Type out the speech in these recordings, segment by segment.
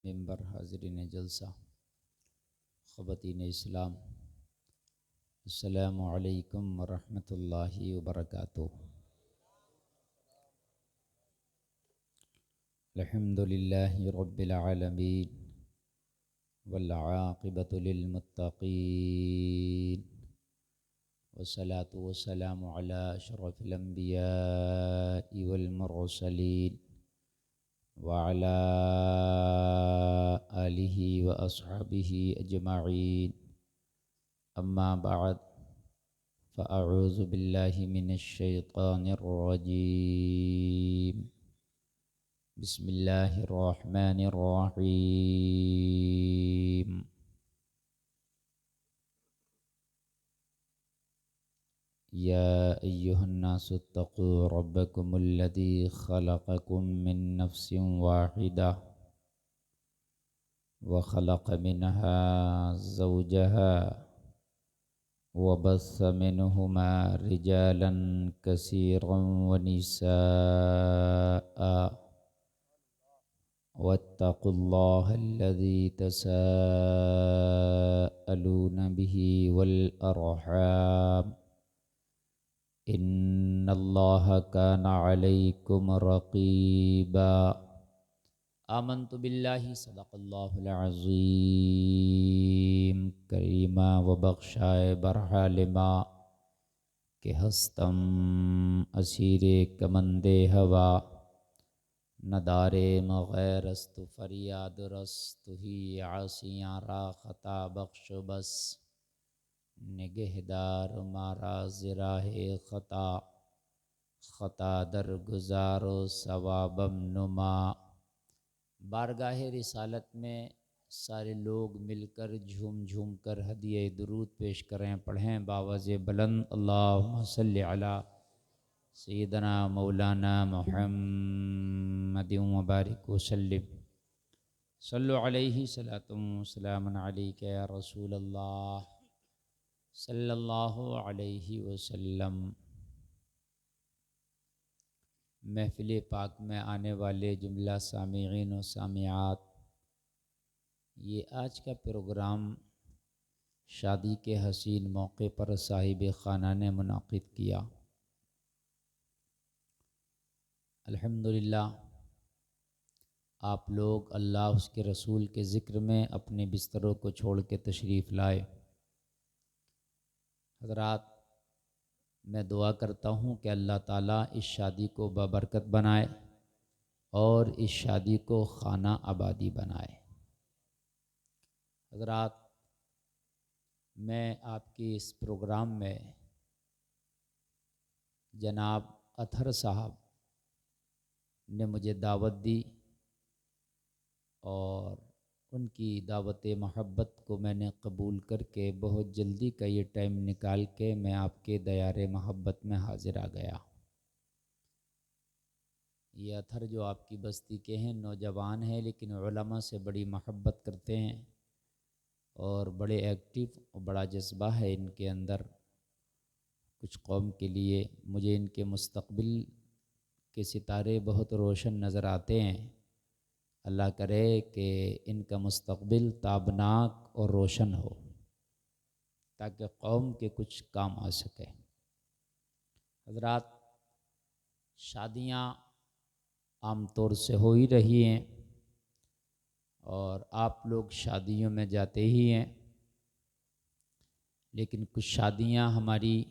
Member हाज़रीन जलसा ख़वातीन इस्लाम, अस्सलामु अलैकुम वरहमतुल्लाहि वबरकातुहू। अल्हम्दुलिल्लाहि रब्बिल आलमीन वल आक़िबतु लिल मुत्तक़ीन वस्सलातु वस्सलामु अला अशरफिल अंबियाइ वल मुरसलीन व अला आलिहि व अस्हाबिहि अजमाईन। अम्मा बाद फ़अऊज़ु बिल्लाहि मिनश शैतानिर रजीम। बिस्मिल्लाहिर रहमानिर रहीम। या अय्युहन्नासु इत्तक़ू रब्बकुमुल्लज़ी ख़लक़कुम मिन नफ़्सिन वाहिदा व ख़लक़ मिनहा ज़ौजहा वबस्स मिनहुमा रिजालन कसीरन व निसाअ वत्तक़ुल्लाहल्लज़ी तसाअलून बिही वल अर्हाम इन्नल्लाहा काना अलैकुम रक़ीबा। आमन्तु बिल्लाहि सदक़ल्लाहुल अज़ीम। करीमा व बख्शाए बरहा लिमा के हस्तम असीरे कमंदे हवा नदारे मग़ैरस्तु फरियाद रस्तु ही आसियाँ रा ख़ता बख्श बस निगहदार मारा ज़िराहे ख़ता ख़ता दर गुज़ारो सवाबम नुमा। बारगाह रिसालत में सारे लोग मिलकर झूम झूम कर हदिये दुरूद पेश करें, पढ़ें बावज़े बुलंद अल्लाहुम्मा सल्लि अला सय्यिदना मौलाना मुहम्मदिन व बारिक व सल्लिम। सल्लु अलैहि सलातुम व सलामुन अलैका या रसूल अल्लाह सल्लल्लाहु अलैहि वसल्लम। महफ़िल पाक में आने वाले जुमला सामीईन व सामियात, ये आज का प्रोग्राम शादी के हसीन मौके पर साहिब खाना ने मुनाक़िद किया। अल्हम्दुलिल्लाह आप लोग अल्लाह उसके रसूल के ज़िक्र में अपने बिस्तरों को छोड़ के तशरीफ़ लाए। हज़रात, मैं दुआ करता हूँ कि अल्लाह ताला इस शादी को बाबरकत बनाए और इस शादी को खाना आबादी बनाए। हज़रात, मैं आपके इस प्रोग्राम में जनाब अतहर साहब ने मुझे दावत दी और उनकी दावत महब्बत को मैंने कबूल करके बहुत जल्दी का ये टाइम निकाल के मैं आपके दयारे महब्बत में हाजिर आ गया। ये अतहर जो आपकी बस्ती के हैं, नौजवान हैं, लेकिन उलमा से बड़ी महब्बत करते हैं और बड़े एक्टिव और बड़ा जज्बा है इनके अंदर कुछ कौम के लिए। मुझे इनके मुस्तक़बिल के सितारे बहुत रोशन नज़र आते हैं। अल्लाह करे कि इनका मुस्तक़बिल ताबनाक और रोशन हो ताकि कौम के कुछ काम आ सके। हज़रात, शादियाँ आम तौर से हो ही रही हैं और आप लोग शादियों में जाते ही हैं, लेकिन कुछ शादियाँ हमारी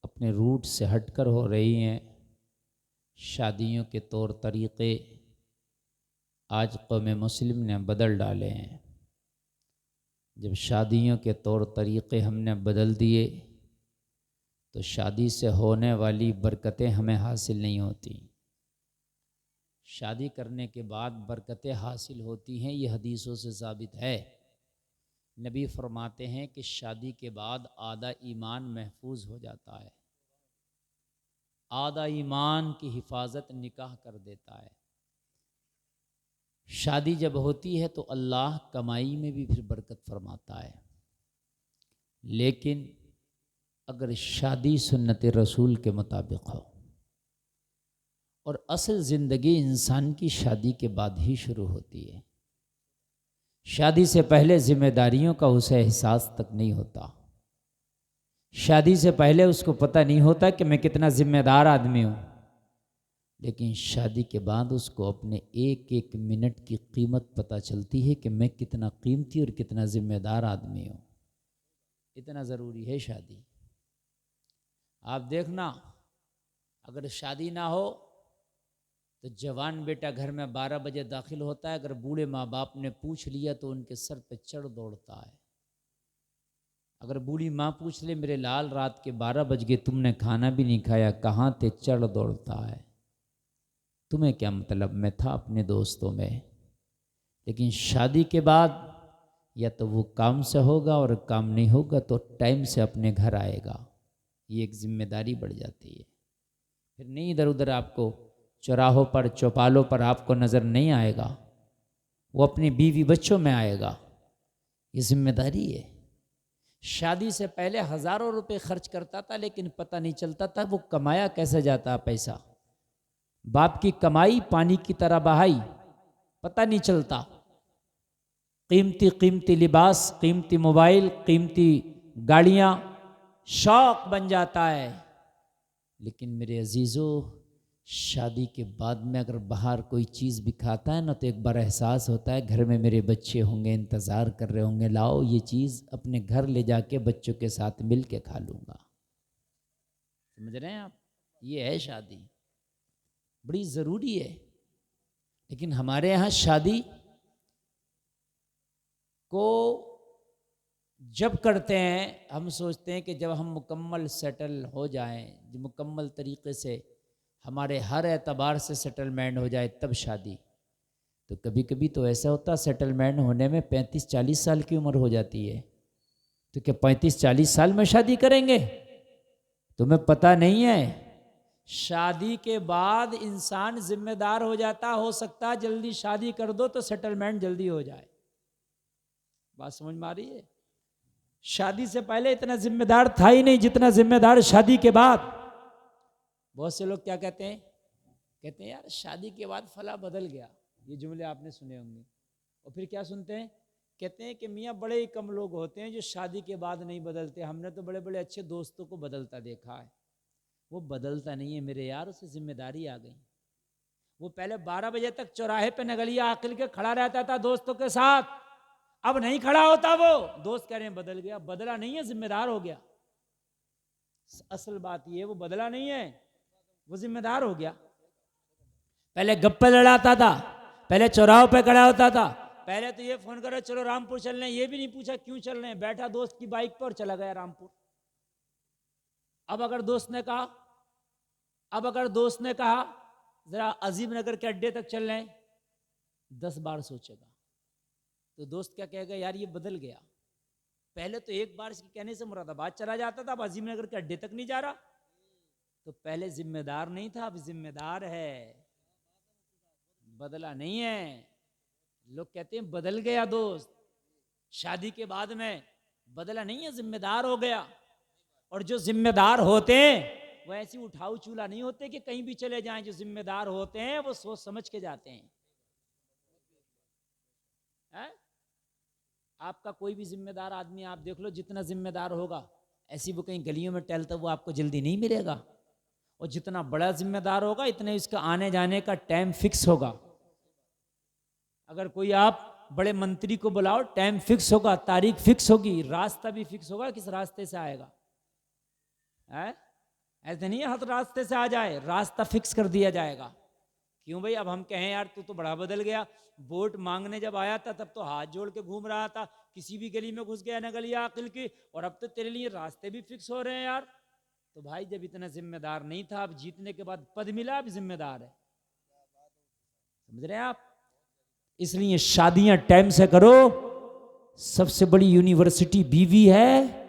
अपने रूट से हटकर हो रही हैं। शादियों के तौर तरीक़े आज कौम मुस्लिम ने बदल डाले हैं। जब शादियों के तौर तरीक़े हमने बदल दिए तो शादी से होने वाली बरकतें हमें हासिल नहीं होती। शादी करने के बाद बरकतें हासिल होती हैं, ये हदीसों से साबित है। नबी फरमाते हैं कि शादी के बाद आधा ईमान महफूज हो जाता है। आधा ईमान की हिफाजत निकाह कर देता है। शादी जब होती है तो अल्लाह कमाई में भी फिर बरकत फरमाता है, लेकिन अगर शादी सुन्नत रसूल के मुताबिक हो और असल ज़िंदगी इंसान की शादी के बाद ही शुरू होती है। शादी से पहले जिम्मेदारियों का उसे एहसास तक नहीं होता। शादी से पहले उसको पता नहीं होता कि मैं कितना जिम्मेदार आदमी हूँ, लेकिन शादी के बाद उसको अपने एक एक मिनट की कीमत पता चलती है कि मैं कितना कीमती और कितना जिम्मेदार आदमी हूँ। इतना ज़रूरी है शादी। आप देखना, अगर शादी ना हो तो जवान बेटा घर में 12 बजे दाखिल होता है, अगर बूढ़े माँ बाप ने पूछ लिया तो उनके सर पे चढ़ दौड़ता है। अगर बूढ़ी माँ पूछ ले, मेरे लाल रात के 12 बज गए, तुमने खाना भी नहीं खाया, कहाँ थे, चढ़ दौड़ता है। तुम्हें क्या मतलब, मैं था अपने दोस्तों में। लेकिन शादी के बाद या तो वो काम से होगा, और काम नहीं होगा तो टाइम से अपने घर आएगा। ये एक जिम्मेदारी बढ़ जाती है। फिर नहीं इधर उधर आपको चौराहों पर चौपालों पर आपको नज़र नहीं आएगा, वो अपनी बीवी बच्चों में आएगा। ये जिम्मेदारी है। शादी से पहले हज़ारों रुपए खर्च करता था, लेकिन पता नहीं चलता था वो कमाया कैसे जाता पैसा। बाप की कमाई पानी की तरह बहाई, पता नहीं चलता। कीमती कीमती लिबास, कीमती मोबाइल, कीमती गाड़ियाँ शौक बन जाता है। लेकिन मेरे अजीज़ों, शादी के बाद में अगर बाहर कोई चीज़ भी खाता है ना, तो एक बार एहसास होता है घर में मेरे बच्चे होंगे, इंतज़ार कर रहे होंगे, लाओ ये चीज़ अपने घर ले जाके बच्चों के साथ मिल के खा लूँगा। समझ रहे हैं आप? ये है शादी, बड़ी ज़रूरी है। लेकिन हमारे यहाँ शादी को जब करते हैं, हम सोचते हैं कि जब हम मुकम्मल सेटल हो जाएं, जो मुकम्मल तरीके से हमारे हर एतबार से सेटलमेंट हो जाए, तब शादी। तो कभी कभी तो ऐसा होता, सेटलमेंट होने में 35-40 साल की उम्र हो जाती है। तो क्या 35-40 साल में शादी करेंगे? तुम्हें पता नहीं है, शादी के बाद इंसान जिम्मेदार हो जाता। हो सकता है जल्दी शादी कर दो तो सेटलमेंट जल्दी हो जाए। बात समझ में आ रही है? शादी से पहले इतना जिम्मेदार था ही नहीं जितना जिम्मेदार शादी के बाद। बहुत से लोग क्या कहते हैं, कहते हैं यार शादी के बाद फला बदल गया। ये जुमले आपने सुने होंगे। और फिर क्या सुनते हैं, कहते हैं कि मियाँ बड़े ही कम लोग होते हैं जो शादी के बाद नहीं बदलते, हमने तो बड़े बड़े अच्छे दोस्तों को बदलता देखा है। वो बदलता नहीं है मेरे यार, उसे जिम्मेदारी आ गई। वो पहले 12 बजे तक चौराहे पे नगलिया आकिल के खड़ा रहता था दोस्तों के साथ, अब नहीं खड़ा होता। वो दोस्त कह रहे हैं बदल गया। बदला नहीं है, जिम्मेदार हो गया। असल बात ये, वो बदला नहीं है, वो जिम्मेदार हो गया। पहले गप्पे लड़ाता था, पहले चौराहों पे खड़ा होता था, पहले तो ये फोन करो चलो रामपुर चल रहे हैं, ये भी नहीं पूछा क्यों चल रहे हैं, बैठा दोस्त की बाइक पर और चला गया रामपुर। अब अगर दोस्त ने कहा जरा अजीम नगर के अड्डे तक चल रहे हैं, 10 बार सोचेगा। तो दोस्त क्या कहेगा, यार ये बदल गया। पहले तो एक बार इसके कहने से मुरादाबाद चला जाता था, अब अजीम नगर के अड्डे तक नहीं जा रहा। तो पहले जिम्मेदार नहीं था, अब जिम्मेदार है, बदला नहीं है। लोग कहते हैं बदल गया दोस्त, शादी के बाद में बदला नहीं है, जिम्मेदार हो गया। और जो जिम्मेदार होते हैं वो ऐसी उठाऊ चूल्हा नहीं होते कि कहीं भी चले जाएं। जो जिम्मेदार होते हैं वो सोच समझ के जाते हैं। आपका कोई भी जिम्मेदार आदमी आप देख लो, जितना जिम्मेदार होगा ऐसी वो कहीं गलियों में टहलता वो आपको जल्दी नहीं मिलेगा। और जितना बड़ा जिम्मेदार होगा इतने उसका आने जाने का टाइम फिक्स होगा। अगर कोई आप बड़े मंत्री को बुलाओ, टाइम फिक्स होगा, तारीख फिक्स होगी, रास्ता भी फिक्स होगा, किस रास्ते से आएगा। ऐसे नहीं हर रास्ते से आ जाए, रास्ता फिक्स कर दिया जाएगा। क्यों भाई, अब हम कहें यार तू तो बड़ा बदल गया, वोट मांगने जब आया था तब तो हाथ जोड़ के घूम रहा था, किसी भी गली में घुस गया ना गलिया अकिल की, और अब तो तेरे लिए रास्ते भी फिक्स हो रहे हैं यार। तो भाई जब इतना जिम्मेदार नहीं था, अब जीतने के बाद पद मिला, अब जिम्मेदार है। समझ रहे हैं आप? इसलिए शादियां टाइम से करो। सबसे बड़ी यूनिवर्सिटी बीवी है,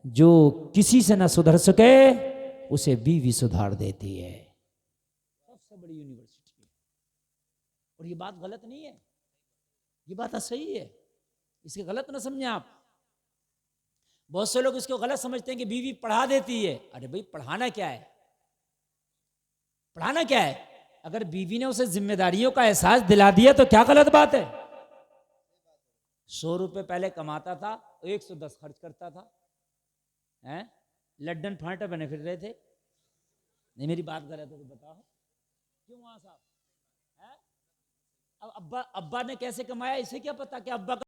जो किसी से ना सुधर सके उसे बीवी सुधार देती है। सबसे बड़ी यूनिवर्सिटी है। और ये बात गलत नहीं है, ये बात सही है, इसे गलत ना समझें आप। बहुत से लोग इसको गलत समझते हैं कि बीवी पढ़ा देती है। अरे भाई पढ़ाना क्या है, पढ़ाना क्या है? अगर बीवी ने उसे जिम्मेदारियों का एहसास दिला दिया तो क्या गलत बात है? 100 रुपये पहले कमाता था, 110 खर्च करता था। हैं, लड्डन फांटा बने फिर रहे थे। नहीं, मेरी बात गलत है तो बताओ क्यों वहां साहब? अब अब्बा अब्बा ने कैसे कमाया इसे क्या पता कि अब्बा